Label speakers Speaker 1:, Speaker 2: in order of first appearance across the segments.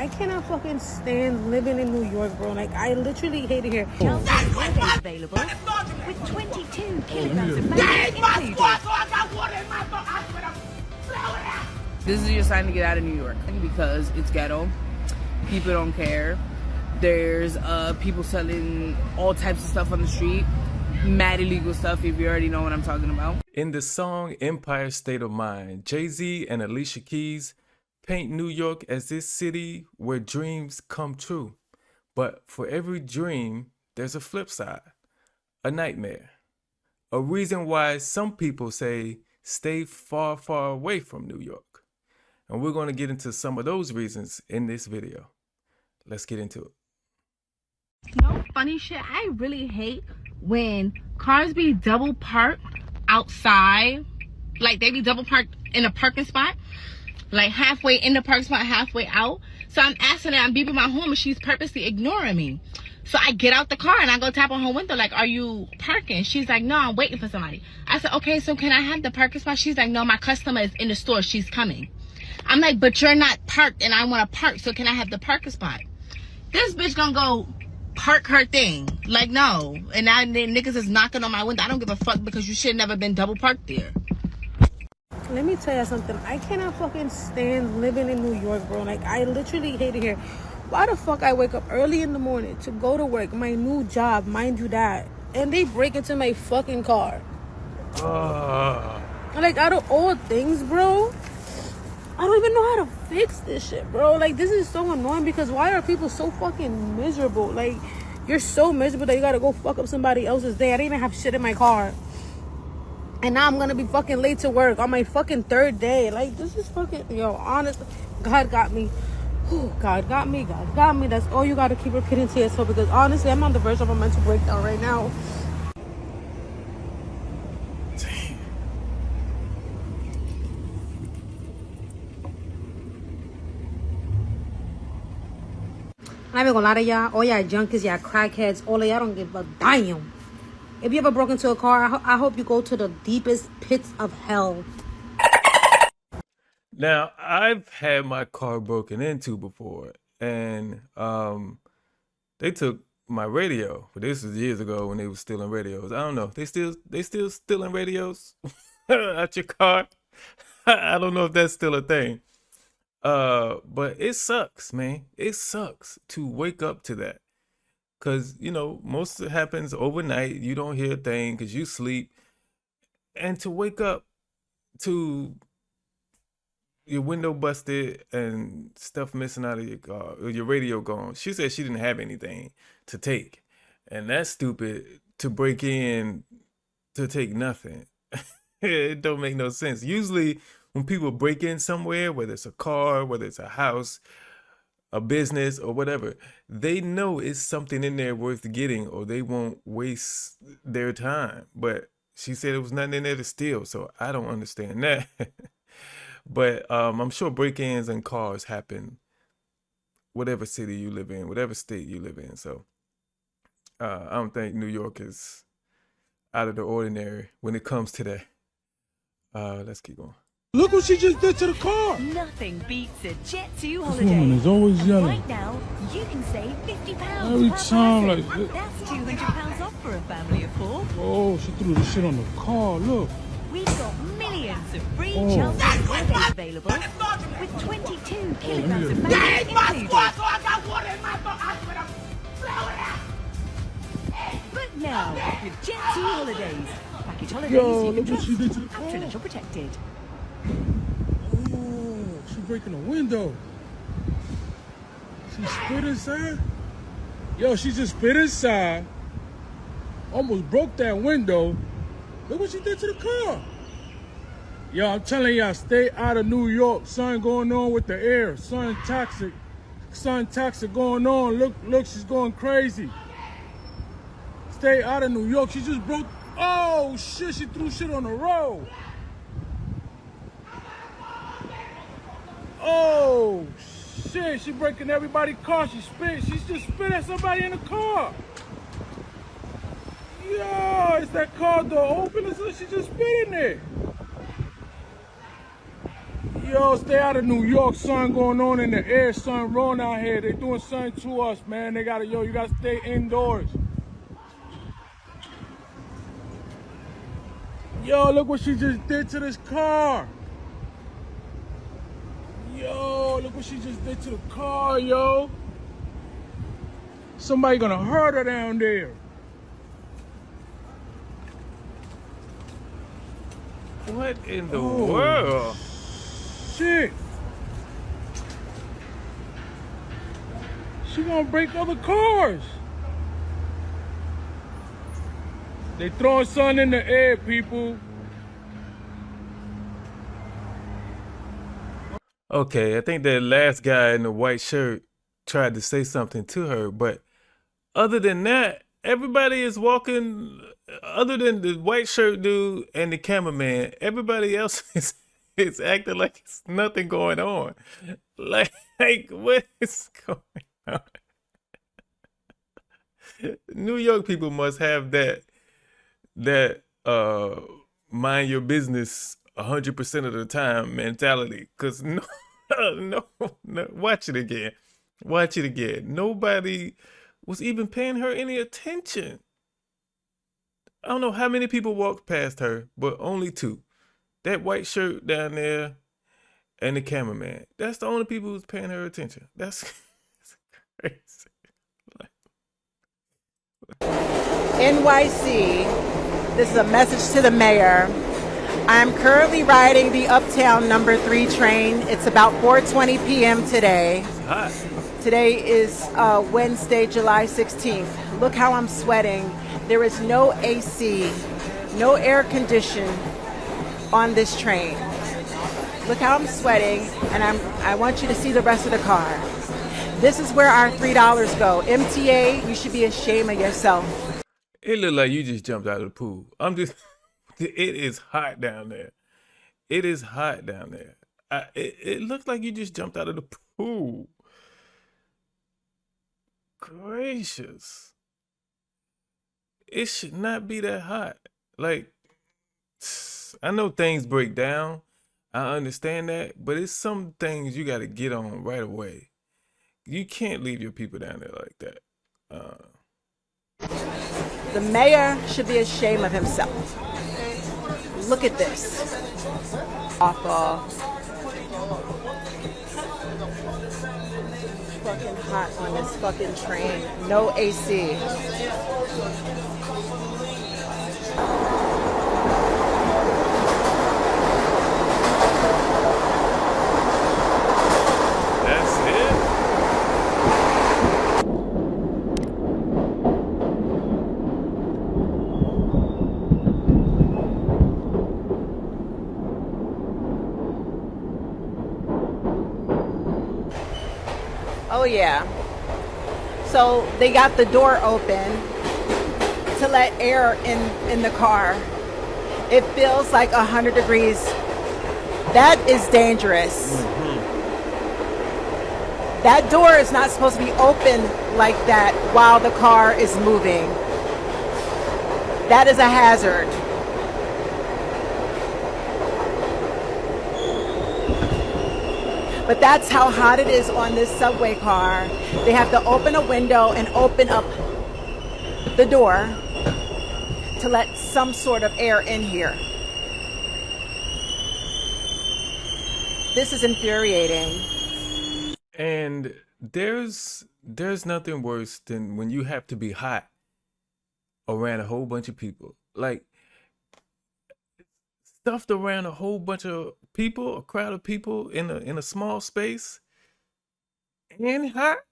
Speaker 1: I cannot fucking stand living in New York, bro. Like, I literally hate it here.
Speaker 2: Chelsea available with 22 kilograms of baggage included.
Speaker 3: This is your sign to get out of New York because it's ghetto. People don't care. There's people selling all types of stuff on the street. Mad illegal stuff, if you already know what I'm talking about.
Speaker 4: In the song Empire State of Mind, Jay-Z and Alicia Keys paint New York as this city where dreams come true. But for every dream, there's a flip side, a nightmare. A reason why some people say stay far, far away from New York. And we're going to get into some of those reasons in this video. Let's get into it.
Speaker 5: No funny shit. I really hate when cars be double parked outside. Like, they be double parked in a parking spot, like halfway in the parking spot, halfway out. So I'm asking her, I'm beeping my horn, and she's purposely ignoring me. So I get out the car and I go tap on her window, like, are you parking? She's like, no, I'm waiting for somebody. I said, okay, so can I have the parking spot? She's like, no, my customer is in the store, she's coming. I'm like, but you're not parked and I want to park, so can I have the parking spot? This bitch gonna go park her thing. Like, no. And now the niggas is knocking on my window. I don't give a fuck, because you should have never been double parked there.
Speaker 1: Let me tell you something. I cannot fucking stand living in New York, bro. Like, I literally hate it here. Why the fuck I wake up early in the morning to go to work, my new job, mind you that, and they break into my fucking car? Like, out of all things, bro, I don't even know how to fix this shit, bro. Like, this is so annoying, because why are people so fucking miserable? Like, you're so miserable that you gotta go fuck up somebody else's day. I didn't even have shit in my car, and now I'm gonna be fucking late to work on my fucking third day. Like, this is fucking, yo, honest, God got me. Whew, God got me, God got me. That's all you gotta keep repeating to yourself, because honestly, I'm on the verge of a mental breakdown right now. I'm not even gonna lie to y'all. All y'all junkies, y'all crackheads, all of y'all don't give a damn. If you ever broke into a car, I hope you go to the deepest pits of hell.
Speaker 4: Now, I've had my car broken into before, and they took my radio. But this was years ago when they were stealing radios. I don't know. They still stealing radios out your car. I don't know if that's still a thing. But it sucks, man. It sucks to wake up to that. Cause, you know, most of it happens overnight. You don't hear a thing because you sleep. And to wake up to your window busted and stuff missing out of your car, or your radio gone. She said she didn't have anything to take. And that's stupid, to break in to take nothing. It don't make no sense. Usually when people break in somewhere, whether it's a car, whether it's a house, a business, or whatever, they know it's something in there worth getting, or they won't waste their time. But she said it was nothing in there to steal, so I don't understand that. But I'm sure break-ins and cars happen whatever city you live in, whatever state you live in. So I don't think New York is out of the ordinary when it comes to that. Let's keep going.
Speaker 6: Look what she just did to the car.
Speaker 2: Nothing beats a Jet 2
Speaker 6: This
Speaker 2: holiday.
Speaker 6: woman is always
Speaker 2: And
Speaker 6: yelling.
Speaker 2: right now, you can save £50
Speaker 6: Every
Speaker 2: per
Speaker 6: time,
Speaker 2: person.
Speaker 6: like,
Speaker 2: That's £200 off for a family of 4.
Speaker 6: Oh, she threw the shit on the car. Look.
Speaker 2: We've got millions of free
Speaker 6: Oh.
Speaker 2: Chelsea holidays available with 22 kilograms of baggage included. But now, with Jet 2 holidays, package holidays
Speaker 6: Yo,
Speaker 2: you can
Speaker 6: look what
Speaker 2: trust
Speaker 6: she did to the
Speaker 2: and
Speaker 6: car.
Speaker 2: traditional protected.
Speaker 6: Oh, she breaking the window. She spit inside. Yo, she just spit inside. Almost broke that window. Look what she did to the car. Yo, I'm telling y'all, stay out of New York. Something going on with the air. Something toxic. Something toxic going on. Look, she's going crazy. Stay out of New York. She just broke. Oh, shit, she threw shit on the road. Oh, shit, she breaking everybody's car. She just spit at somebody in the car. Yo, is that car door open or something? She just spit in there. Yo, stay out of New York, son. Going on in the air, son. Wrong out here. They doing something to us, man. You gotta stay indoors. Yo, look what she just did to this car. Yo, look what she just did to the car, yo. Somebody gonna hurt her down there.
Speaker 4: What in the world?
Speaker 6: Shit. She gonna break other cars. They throwing something in the air, people.
Speaker 4: Okay, I think that last guy in the white shirt tried to say something to her, but other than that, everybody is walking, other than the white shirt dude and the cameraman, everybody else is acting like it's nothing going on. Like what is going on? New York people must have that mind your business 100% of the time mentality. Cause no, watch it again. Nobody was even paying her any attention. I don't know how many people walked past her, but only two. That white shirt down there and the cameraman. That's the only people who's paying her attention. That's crazy.
Speaker 7: NYC, this is a message to the mayor. I'm currently riding the Uptown number 3 train. It's about 4:20 p.m. today.
Speaker 4: It's hot.
Speaker 7: Today is Wednesday, July 16th. Look how I'm sweating. There is no AC, no air condition on this train. Look how I'm sweating, and I want you to see the rest of the car. This is where our $3 go. MTA, you should be ashamed of yourself.
Speaker 4: It looked like you just jumped out of the pool. It is hot down there. It is hot down there. It looks like you just jumped out of the pool. Gracious. It should not be that hot. Like, I know things break down. I understand that. But it's some things you got to get on right away. You can't leave your people down there like that.
Speaker 7: The mayor should be ashamed of himself. Look at this. Awful. Fucking hot on this fucking train. No AC.
Speaker 4: That's it?
Speaker 7: Oh yeah. So they got the door open to let air in the car. It feels like 100 degrees. That is dangerous. That door is not supposed to be open like that while the car is moving. That is a hazard. But that's how hot it is on this subway car. They have to open a window and open up the door to let some sort of air in here. This is infuriating.
Speaker 4: And there's nothing worse than when you have to be hot around a whole bunch of people. Like, stuffed around a whole bunch of people, a crowd of people in a small space, and hot.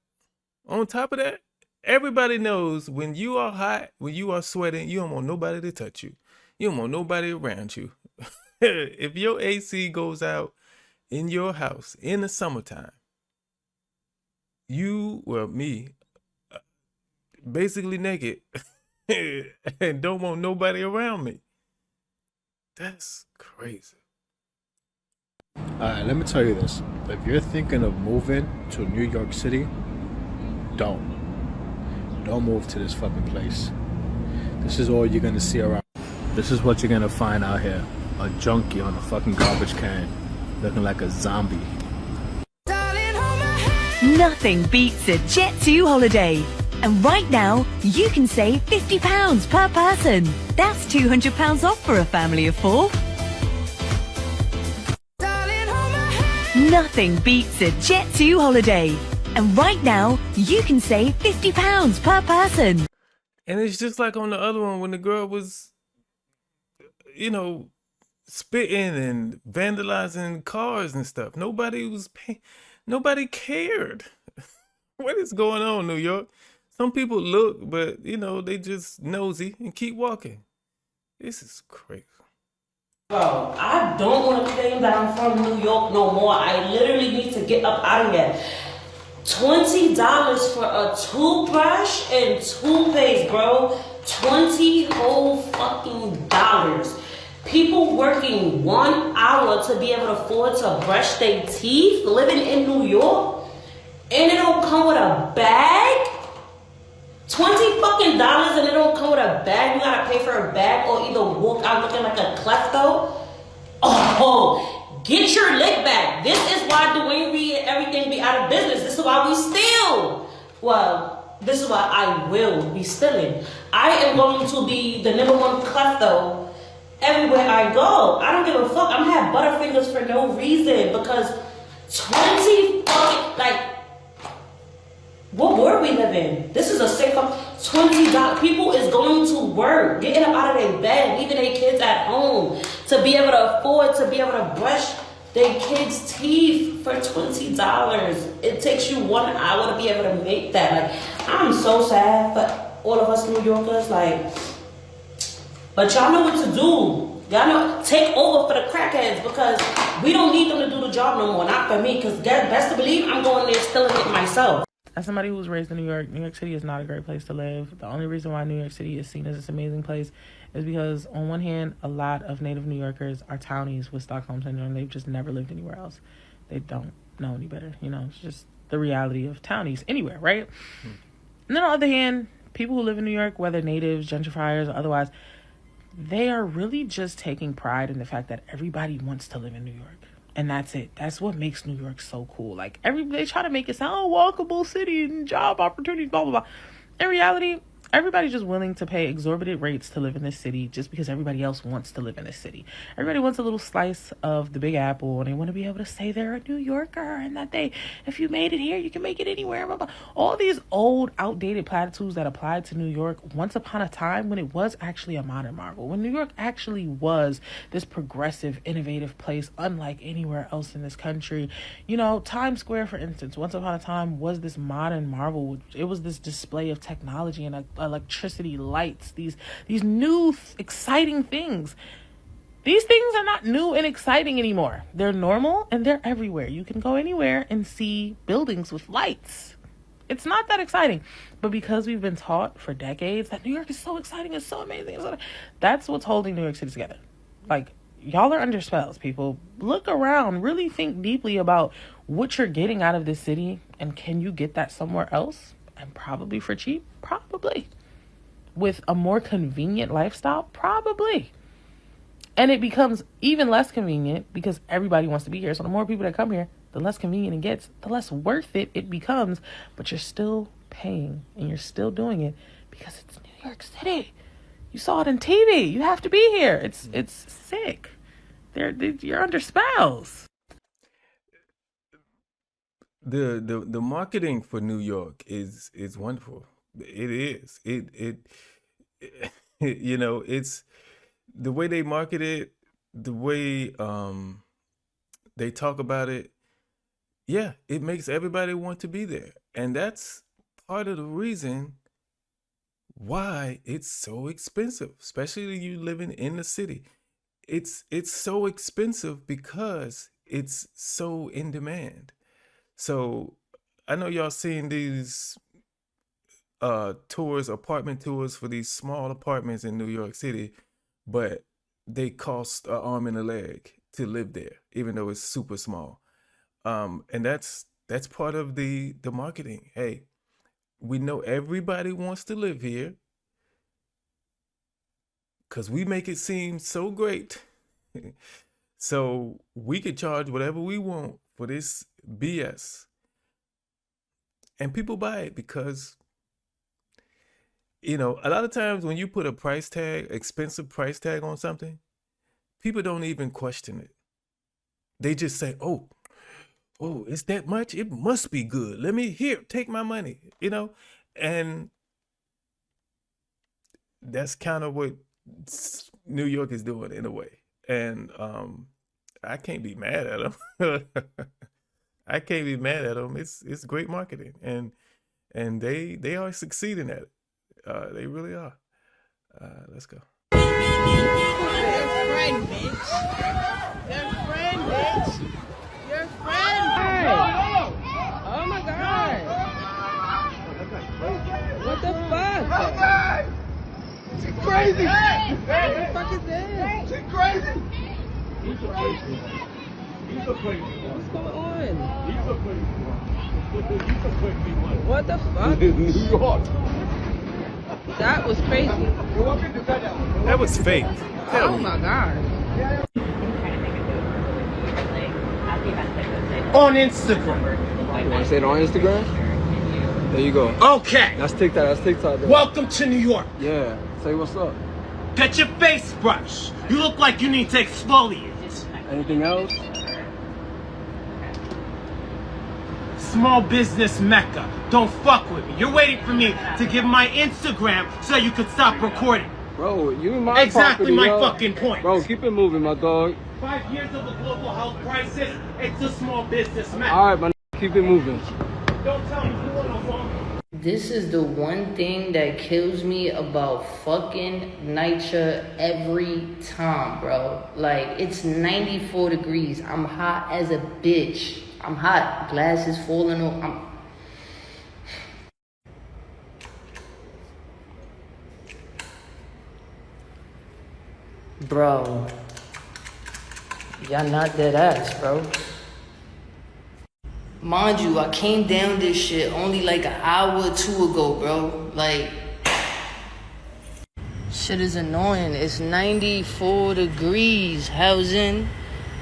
Speaker 4: On top of that, everybody knows when you are hot, when you are sweating, you don't want nobody to touch you. You don't want nobody around you. If your AC goes out in your house in the summertime, me, basically naked, and don't want nobody around me. That's crazy.
Speaker 8: Let me tell you this. If you're thinking of moving to New York City, don't move to this fucking place. This is all you're gonna see around. This is what you're gonna find out here. A junkie on a fucking garbage can. looking like a zombie.
Speaker 2: Nothing beats a Jet2 holiday. And right now, you can save £50 per person. That's £200 off for a family of 4. Nothing beats a Jet2 holiday. And right now, you can save £50 per person.
Speaker 4: And it's just like on the other one when the girl was, you know, spitting and vandalizing cars and stuff. Nobody cared. What is going on, New York? Some people look, but you know, they just nosy and keep walking. This is crazy.
Speaker 9: Bro, I don't want to claim that I'm from New York no more. I literally need to get up out of here. $20 for a toothbrush and toothpaste, bro. 20 whole fucking dollars. People working 1 hour to be able to afford to brush their teeth, living in New York, and it don't come with a bag. 20 fucking dollars and it don't come with a bag. You gotta pay for a bag or either walk out looking like a klepto. Oh, get your lick back. This is why Dwayne Reed and everything be out of business. This is why we steal. Well, this is why I will be stealing. I am going to be the #1 klepto everywhere I go. I don't give a fuck. I'm gonna have Butterfingers for no reason because 20 fucking, like, what world we live in? This is a sick $20. People is going to work, getting up out of their bed, leaving their kids at home to be able to afford to be able to brush their kids' teeth for $20. It takes you 1 hour to be able to make that. Like, I'm so sad for all of us New Yorkers. Like, but y'all know what to do. Y'all know, take over for the crackheads because we don't need them to do the job no more. Not for me, because best to believe I'm going there stealing it myself.
Speaker 3: As somebody who was raised in New York City is not a great place to live. The only reason why New York City is seen as this amazing place is because, on one hand, a lot of native New Yorkers are townies with Stockholm Syndrome. They've just never lived anywhere else. They don't know any better. You know, it's just the reality of townies anywhere, right? And then on the other hand, people who live in New York, whether natives, gentrifiers, or otherwise, they are really just taking pride in the fact that everybody wants to live in New York. And that's it. That's what makes New York so cool. Like, they try to make it sound a walkable city and job opportunities, blah, blah, blah. In reality, everybody's just willing to pay exorbitant rates to live in this city just because everybody else wants to live in this city. Everybody wants a little slice of the Big Apple, and they want to be able to say they're a New Yorker and that if you made it here, you can make it anywhere, blah, blah. All these old, outdated platitudes that applied to New York once upon a time when it was actually a modern marvel. When New York actually was this progressive, innovative place, unlike anywhere else in this country. You know, Times Square, for instance, once upon a time was this modern marvel. It was this display of technology and electricity, lights, these new exciting things. These things are not new and exciting anymore. They're normal and they're everywhere. You can go anywhere and see buildings with lights. It's not that exciting. But because we've been taught for decades that New York is so exciting, it's so amazing, that's what's holding New York City together. Like, y'all are under spells, people. Look around, really think deeply about what you're getting out of this city, and can you get that somewhere else? And probably for cheap? Probably. With a more convenient lifestyle? Probably. And it becomes even less convenient because everybody wants to be here. So the more people that come here, the less convenient it gets, the less worth it becomes. But you're still paying and you're still doing it because it's New York City. You saw it on TV. You have to be here. It's sick. You're under spells.
Speaker 4: The marketing for New York is wonderful. It is. It you know, it's the way they market it, the way they talk about it. Yeah, it makes everybody want to be there. And that's part of the reason why it's so expensive, especially you living in the city. It's so expensive because it's so in demand. So I know y'all seen these apartment tours for these small apartments in New York City, but they cost an arm and a leg to live there, even though it's super small. And that's part of the marketing. Hey, we know everybody wants to live here because we make it seem so great. So we could charge whatever we want for this BS. And people buy it because, you know, a lot of times when you put a price tag, expensive price tag on something, people don't even question it. They just say, oh, it's that much? It must be good. Let me take my money, you know? And that's kind of what New York is doing in a way. And I can't be mad at them. I can't be mad at them. It's great marketing, and they are succeeding at it. They really are. Let's go.
Speaker 3: Your friend, bitch. Your friend. Oh my God. What the fuck?
Speaker 6: She's crazy.
Speaker 3: What the fuck is this?
Speaker 6: She's crazy. He's a crazy one.
Speaker 3: What's going on?
Speaker 6: He's a crazy one.
Speaker 3: What the fuck?
Speaker 6: New York.
Speaker 3: That was crazy.
Speaker 4: That was fake.
Speaker 3: Oh my God.
Speaker 10: On Instagram.
Speaker 11: You want to say it on Instagram? There you go.
Speaker 10: Okay.
Speaker 11: That's TikTok. Bro.
Speaker 10: Welcome to New York.
Speaker 11: Yeah. Say what's up.
Speaker 10: Get your face brushed. You look like you need to exfoliate.
Speaker 11: Anything else?
Speaker 10: Small business mecca. Don't fuck with me. You're waiting for me to give my Instagram so you can stop recording.
Speaker 11: Bro, you in my
Speaker 10: Exactly
Speaker 11: property,
Speaker 10: my
Speaker 11: yo.
Speaker 10: fucking point.
Speaker 11: Bro, keep it moving, my dog.
Speaker 10: 5 years of a global health crisis. It's a small business mecca.
Speaker 11: All right, man. Keep it moving.
Speaker 10: Don't tell me who on the phone.
Speaker 9: This is the one thing that kills me about fucking NYCHA every time, bro. Like, it's 94 degrees. I'm hot as a bitch. I'm hot. Glasses falling off. Bro. Y'all not dead ass, bro. Mind you, I came down this shit only like an hour or two ago, bro. Like, shit is annoying. It's 94 degrees, housing.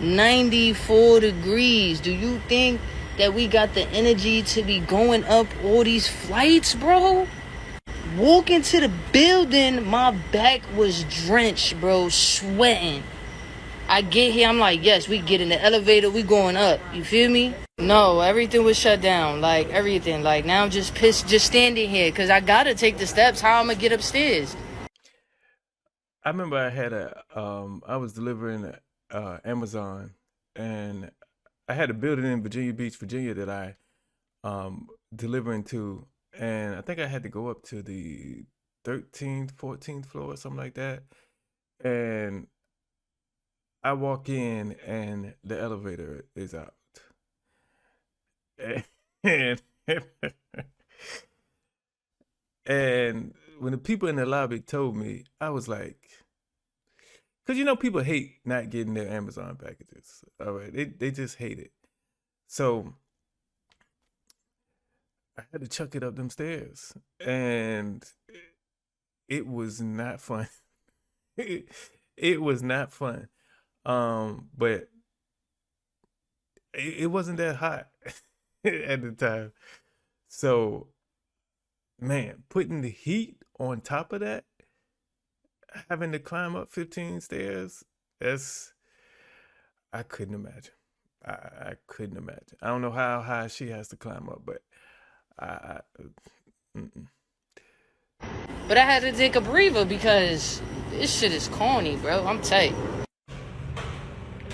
Speaker 9: 94 degrees. Do you think that we got the energy to be going up all these flights, bro? Walking to the building, my back was drenched, bro, sweating. I get here, I'm like, yes, we get in the elevator, we going up. You feel me? No, everything was shut down, like everything. Like, now I'm just pissed just standing here because I gotta take the steps. How I'm gonna get upstairs?
Speaker 4: I remember I had I was delivering Amazon, and I had a building in Virginia Beach, Virginia that I delivering to, and I think I had to go up to the 13th, 14th floor or something like that, and I walk in and the elevator is out. And when the people in the lobby told me, I was like, because you know people hate not getting their Amazon packages. All right, they just hate it. So I had to chuck it up them stairs, and it was not fun. It was not fun. But it wasn't that hot at the time. So, man, putting the heat on top of that, having to climb up 15 stairs, I couldn't imagine. I couldn't imagine. I don't know how high she has to climb up, but
Speaker 9: But I had to take a breather because this shit is corny, bro. I'm tight.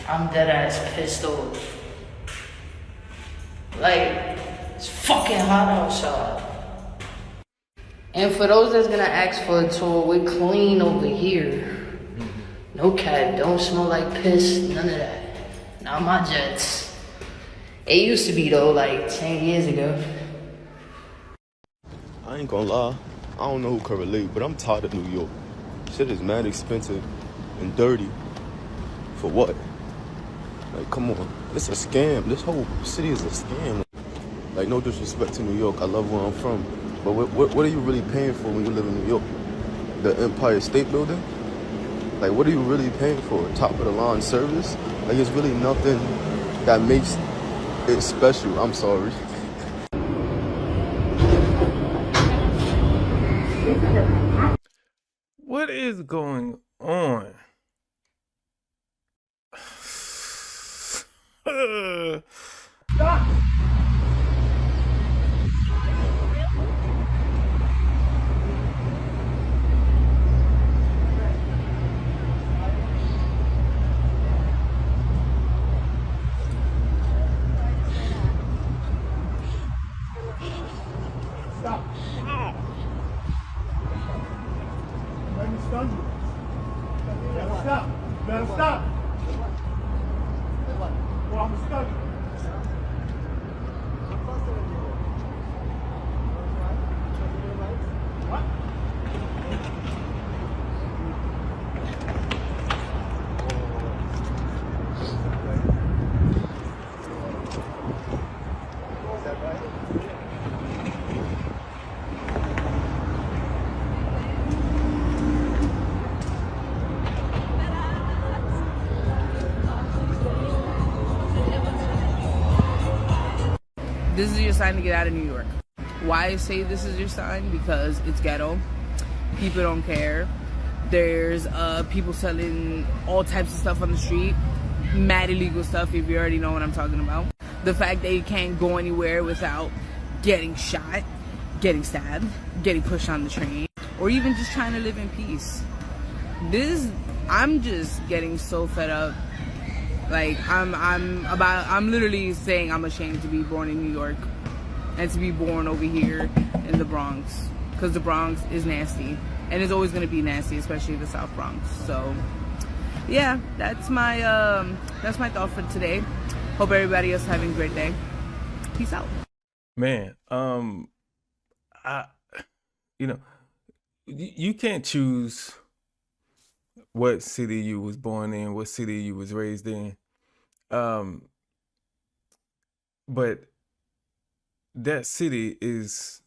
Speaker 9: I'm dead ass pissed off. Like, it's fucking hot outside. And for those that's gonna ask for a tour, we're clean over here. No cat, don't smell like piss, none of that. Not my jets. It used to be though, like 10 years ago.
Speaker 12: I ain't gonna lie, I don't know who can relate, but I'm tired of New York. Shit is mad expensive and dirty. For what? Like, come on, it's a scam. This whole city is a scam. Like, no disrespect to New York, I love where I'm from. But what are you really paying for when you live in New York? The Empire State Building? Like, what are you really paying for? Top of the line service? Like, it's really nothing that makes it special. I'm sorry.
Speaker 4: What is going on?
Speaker 6: Stop. Let me stun you. Let him stop. Let him stop. Well, I'm gonna stun you. What?
Speaker 3: This is your sign to get out of New York. Why I say this is your sign? Because it's ghetto. People don't care. There's people selling all types of stuff on the street. Mad illegal stuff, if you already know what I'm talking about. The fact that you can't go anywhere without getting shot, getting stabbed, getting pushed on the train, or even just trying to live in peace. I'm just getting so fed up. Like, I'm literally saying I'm ashamed to be born in New York and to be born over here in the Bronx, because the Bronx is nasty and it's always going to be nasty, especially the South Bronx. So yeah, that's my thought for today. Hope everybody else is having a great day. Peace out.
Speaker 4: Man, you can't choose what city you was born in, what city you was raised in. But that city is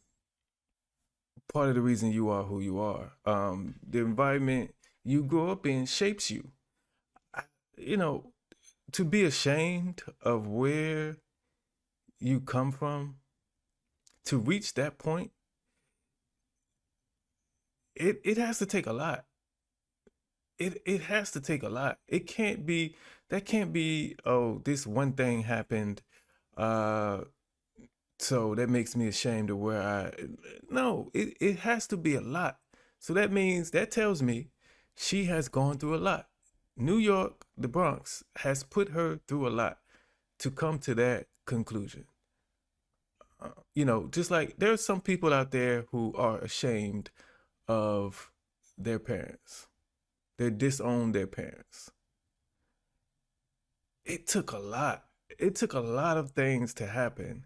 Speaker 4: part of the reason you are who you are. The environment you grow up in shapes you. To be ashamed of where you come from, to reach that point, it has to take a lot. It has to take a lot. That can't be, oh, this one thing happened, so that makes me ashamed of where no, it has to be a lot. So that tells me she has gone through a lot. New York, the Bronx, has put her through a lot to come to that conclusion. Just like there are some people out there who are ashamed of their parents. They disown their parents. It took a lot. It took a lot of things to happen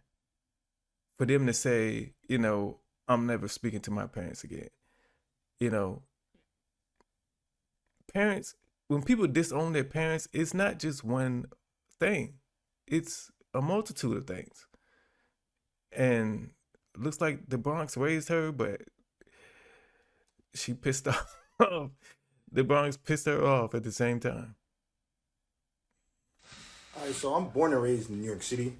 Speaker 4: for them to say, I'm never speaking to my parents again. Parents, when people disown their parents, it's not just one thing. It's a multitude of things. And it looks like the Bronx raised her, but she pissed off. The Bronx pissed her off at the same time.
Speaker 13: All right, so I'm born and raised in New York City.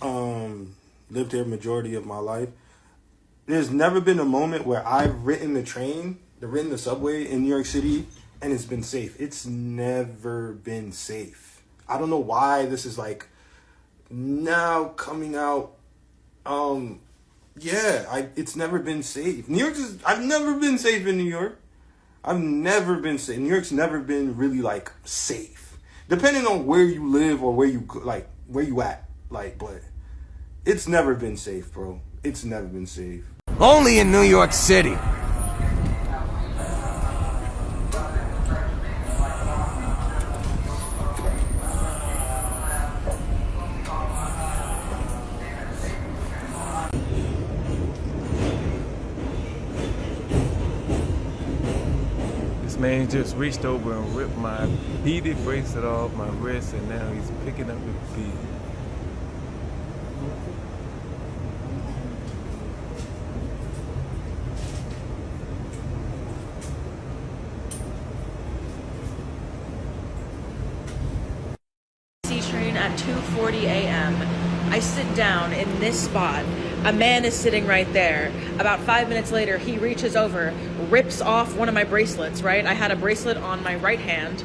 Speaker 13: Lived here majority of my life. There's never been a moment where I've ridden the subway in New York City, and it's been safe. It's never been safe. I don't know why this is like now coming out. It's never been safe. I've never been safe in New York. I've never been safe. New York's never been really like safe, depending on where you live or where you at. But it's never been safe, bro. It's never been safe.
Speaker 14: Only in New York City.
Speaker 4: This man just reached over and ripped my beaded bracelet off my wrist, and now he's picking up the bead.
Speaker 15: at 2:40 a.m. I sit down in this spot. A man is sitting right there. About 5 minutes later, he reaches over, rips off one of my bracelets, right? I had a bracelet on my right hand,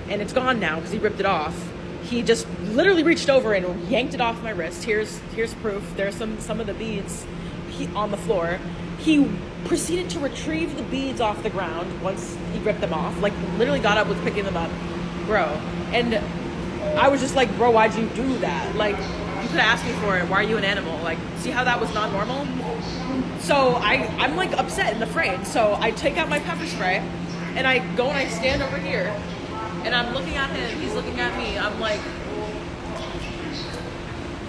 Speaker 15: and it's gone now because he ripped it off. He just literally reached over and yanked it off my wrist. Here's proof. There's some of the beads on the floor. He proceeded to retrieve the beads off the ground once he ripped them off. Like, literally got up, was picking them up. Bro. And I was just like, bro, why'd you do that? Like, you could have asked me for it. Why are you an animal? Like, see how that was not normal? So I'm like upset in the frame. So I take out my pepper spray and I go and I stand over here and I'm looking at him. He's looking at me. I'm like,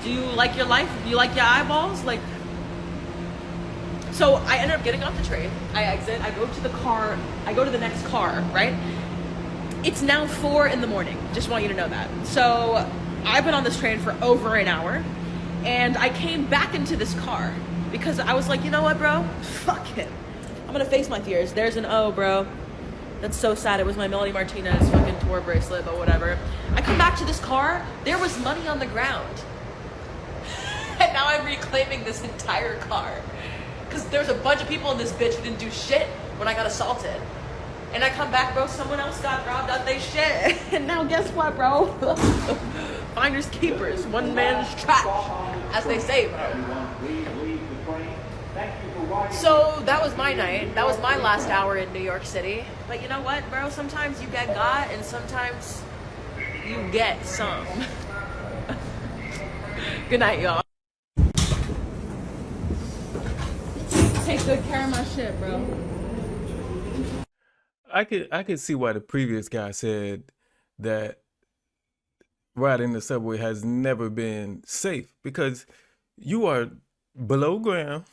Speaker 15: do you like your life? Do you like your eyeballs? Like, so I ended up getting off the train. I exit. I go to the car. I go to the next car, right? It's now 4 a.m. Just want you to know that. So I've been on this train for over an hour, and I came back into this car because I was like, you know what, bro? Fuck him. I'm gonna face my fears. There's an O, bro. That's so sad. It was my Melody Martinez fucking tour bracelet, but whatever. I come back to this car. There was money on the ground. And now I'm reclaiming this entire car. Because there's a bunch of people in this bitch who didn't do shit when I got assaulted. And I come back, bro, someone else got robbed out they shit. And now guess what, bro? Finders keepers. One man's trash, as they say, bro. So that was my night. That was my last hour in New York City. But you know what, bro? Sometimes you get got, and sometimes you get some. Good night, y'all. Take good care of my shit, bro.
Speaker 4: I could see why the previous guy said that riding the subway has never been safe, because you are below ground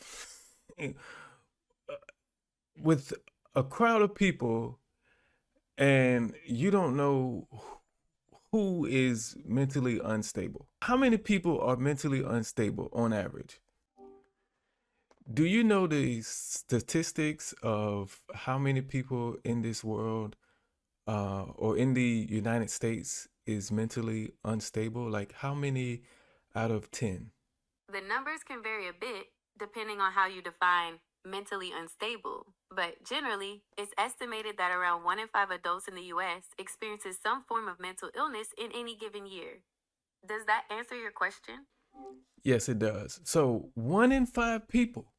Speaker 4: with a crowd of people and you don't know who is mentally unstable. How many people are mentally unstable on average? Do you know the statistics of how many people in this world or in the United States is mentally unstable? Like, how many out of 10?
Speaker 16: The numbers can vary a bit depending on how you define mentally unstable, but generally, it's estimated that around 1 in 5 adults in the U.S. experiences some form of mental illness in any given year. Does that answer your question?
Speaker 4: Yes, it does. So 1 in 5 people.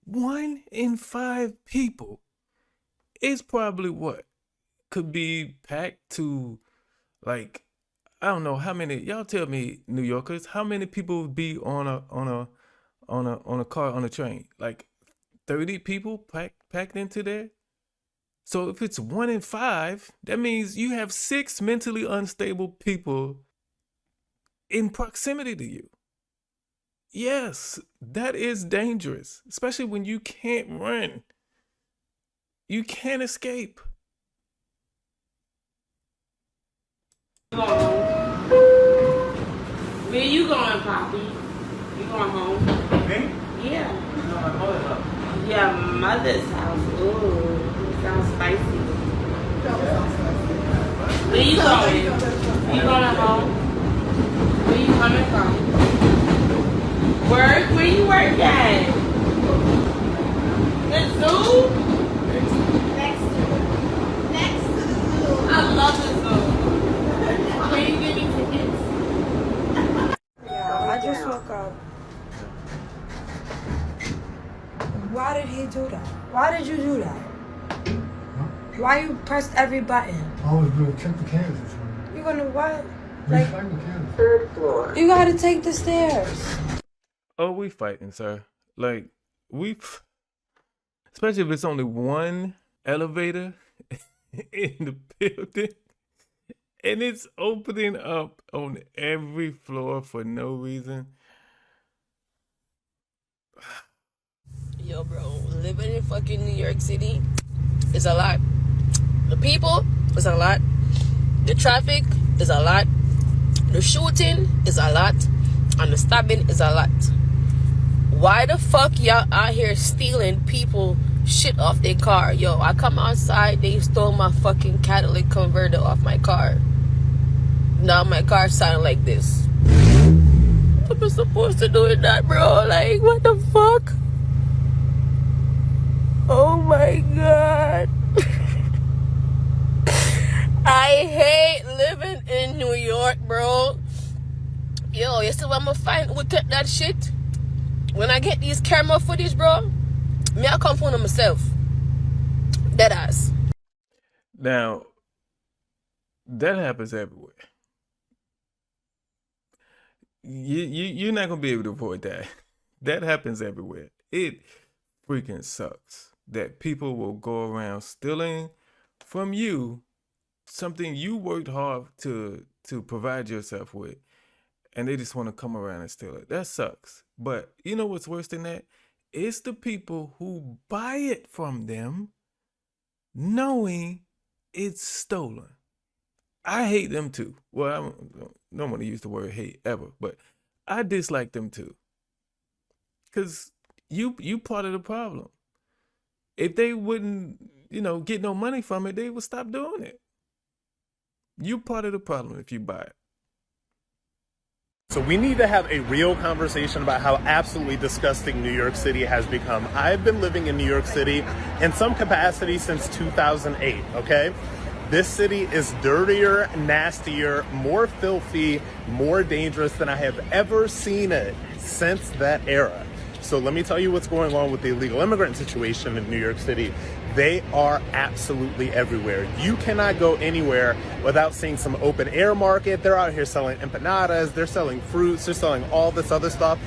Speaker 4: 1 in 5 people is probably what could be packed to, like, I don't know how many. Y'all tell me, New Yorkers, how many people would be on a car, on a train? Like 30 people packed into there. So if it's 1 in 5, that means you have 6 mentally unstable people in proximity to you. Yes, that is dangerous, especially when you can't run. You can't escape.
Speaker 9: Where you going, Poppy? You going home?
Speaker 6: Me?
Speaker 9: Yeah.
Speaker 6: No, my mother's house.
Speaker 9: Yeah, mother's house. Ooh, it sounds spicy. Where you going? You going home? Where you coming from? Work? Where you work at? The zoo? Next to the zoo. I love the zoo. Where you getting tickets?
Speaker 17: Yeah, I just woke up. Why did he do that? Why did you do that? Why you pressed every button?
Speaker 18: I was going to check the cameras this morning.
Speaker 17: You gonna what?
Speaker 18: Like,
Speaker 17: Third floor. You gotta take the stairs.
Speaker 4: Oh, we fighting, sir. Like, especially if it's only one elevator in the building and it's opening up on every floor for no reason.
Speaker 15: Yo, bro, living in fucking New York City is a lot. The people is a lot. The traffic is a lot. The shooting is a lot. And the stabbing is a lot. Why the fuck y'all out here stealing people shit off their car? Yo, I come outside, they stole my fucking catalytic converter off my car.
Speaker 1: Now my car sound like this. I'm supposed to do it that, bro. Like, what the fuck? Oh my god. I hate living in New York, bro. Yo, you see what I'm gonna find with that shit? When I get these camera footage, bro, me I come for myself. Dead ass.
Speaker 4: Now, that happens everywhere. You're not gonna be able to avoid that. That happens everywhere. It freaking sucks that people will go around stealing from you something you worked hard to provide yourself with, and they just want to come around and steal it. That sucks. But you know what's worse than that? It's the people who buy it from them knowing it's stolen. I hate them too. Well, I don't want to use the word hate ever, but I dislike them too. Cause you part of the problem. If they wouldn't, get no money from it, they would stop doing it. You part of the problem if you buy it.
Speaker 19: So we need to have a real conversation about how absolutely disgusting New York City has become. I've been living in New York City in some capacity since 2008, okay? This city is dirtier, nastier, more filthy, more dangerous than I have ever seen it since that era. So let me tell you what's going on with the illegal immigrant situation in New York City. They are absolutely everywhere. You cannot go anywhere without seeing some open air market. They're out here selling empanadas, they're selling fruits, they're selling all this other stuff.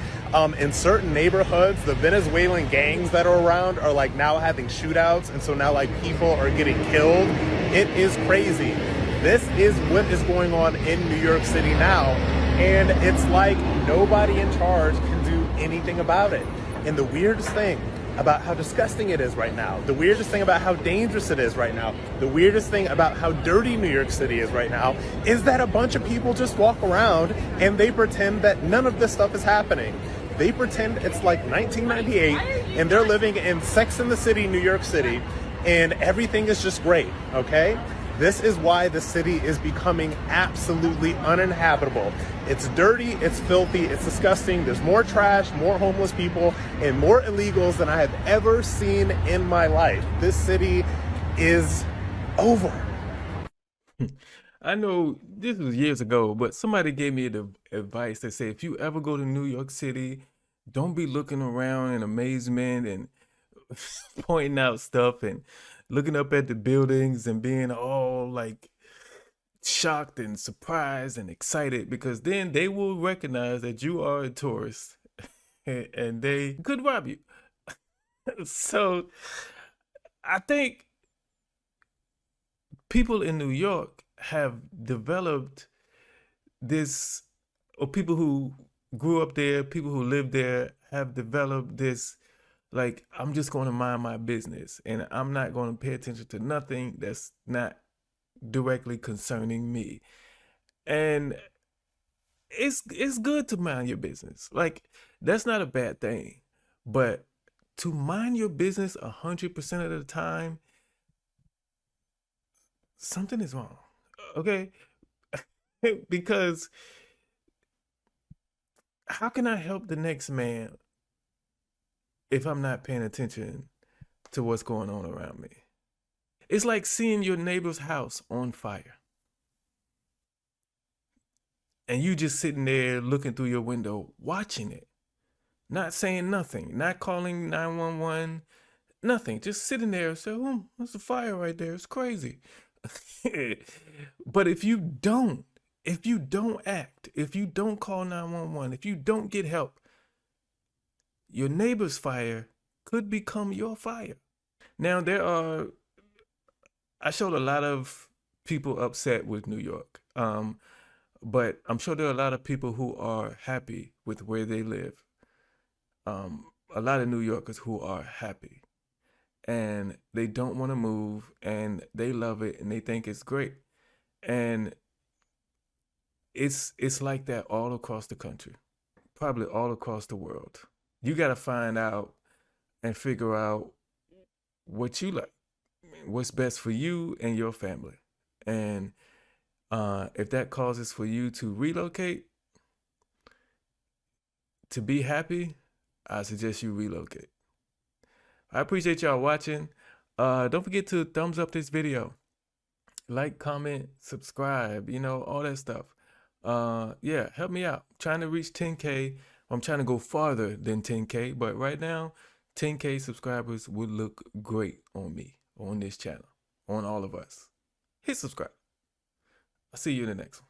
Speaker 19: In certain neighborhoods, the Venezuelan gangs that are around are like now having shootouts, and so now like people are getting killed. It is crazy. This is what is going on in New York City now, and it's like nobody in charge can do anything about it. And the weirdest thing about how disgusting it is right now, the weirdest thing about how dangerous it is right now, the weirdest thing about how dirty New York City is right now is that a bunch of people just walk around and they pretend that none of this stuff is happening. They pretend it's like 1998 and they're living in Sex and the City, New York City, and everything is just great, okay? This is why the city is becoming absolutely uninhabitable. It's dirty, it's filthy, it's disgusting. There's more trash, more homeless people, and more illegals than I have ever seen in my life. This city is over.
Speaker 4: I know this was years ago, but somebody gave me the advice that said, if you ever go to New York City, don't be looking around in amazement and pointing out stuff and looking up at the buildings and being all like shocked and surprised and excited, because then they will recognize that you are a tourist and they could rob you. So I think people in New York have developed this, or people who grew up there, people who live there have developed this, like, I'm just going to mind my business and I'm not going to pay attention to nothing that's not directly concerning me. And it's good to mind your business. Like, that's not a bad thing. But to mind your business 100% of the time, something is wrong. Okay? Because how can I help the next man if I'm not paying attention to what's going on around me? It's like seeing your neighbor's house on fire, and you just sitting there looking through your window, watching it, not saying nothing, not calling 911, nothing, just sitting there and say, there's a fire right there, it's crazy. But if you don't act, if you don't call 911, if you don't get help, your neighbor's fire could become your fire. Now, I showed a lot of people upset with New York, but I'm sure there are a lot of people who are happy with where they live. A lot of New Yorkers who are happy, and they don't want to move, and they love it, and they think it's great. And it's like that all across the country, probably all across the world. You got to find out and figure out what you like, what's best for you and your family. And If that causes for you to relocate, to be happy, I suggest you relocate. I appreciate y'all watching. Don't forget to thumbs up this video. Like, comment, subscribe, you know, all that stuff. Yeah, help me out. I'm trying to reach 10K. I'm trying to go farther than 10K, but right now, 10K subscribers would look great on me, on this channel, on all of us. Hit subscribe. I'll see you in the next one.